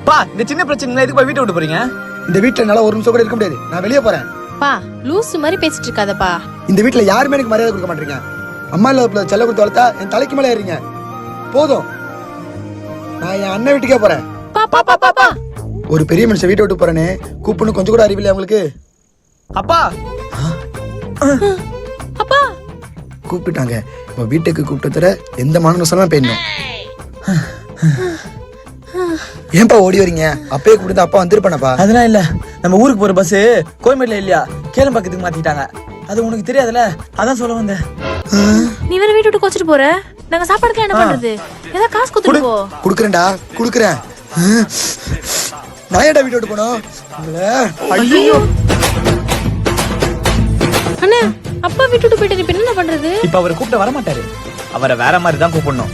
பா இந்த சின்ன பிரச்சனை எதுக்கு போய் வீட்டை விட்டு போறீங்க? இந்த வீட்டுல என்னால ஒரு நிமிஷம் கூட இருக்க முடியாது. நான் வெளியே போறேன். பா லூசு மாதிரி பேசிட்டு இருக்காதப்பா. இந்த வீட்டுல யாருமே எனக்கு மரியாதை கொடுக்க மாட்டீங்க. அம்மா இல்ல செல்ல கொடுத்து வளர்த்தா என் தலைக்கு மேலே ஏறீங்க. போதும், நான் என் அண்ணன் வீட்டுக்கே போறேன். பா பா பா பா பா. ஒரு பெரிய மனுஷன் வீட்டை விட்டு போறேன்னு கூப்பிடணும் கொஞ்சம் கூட அறிவில்லை உங்களுக்கு? அப்பா அப்பா கூப்பிட்டாங்க. இப்போ வீட்டுக்கு கூப்பிட்டு தர எந்த மானசமா போயிடணும். ஏன்பா ஓடி வரீங்க? அப்பயே கூப்பிட்டு அப்பா வந்துருப்பானப்பா. அதெல்லாம் இல்ல, நம்ம ஊருக்கு போற பஸ் கோயம்பேட்ல இல்லையா, கேளம்பாக்கத்துக்கு மாத்திட்டாங்க. அது உனக்கு தெரியாதுல, அதான் சொல்ல வந்தேன். நீ வேற வீட்டு விட்டு கோச்சிட்டு போற, நாங்க சாப்பாடுக்கு என்ன பண்றது? ஏதாவது காசு கொடுத்துட்டு போ. குடுக்குறேன்டா குடுக்குறேன். நான் ஏடா வீட்டு விட்டு போனோம்? ஐயோ அண்ணா, அப்பா வீட்டு விட்டு போயிட்டு நீ என்ன பண்றது? இப்ப அவரை கூப்பிட்டு வர மாட்டாரு, அவரை வேற மாதிரி தான் கூப்பிடணும்.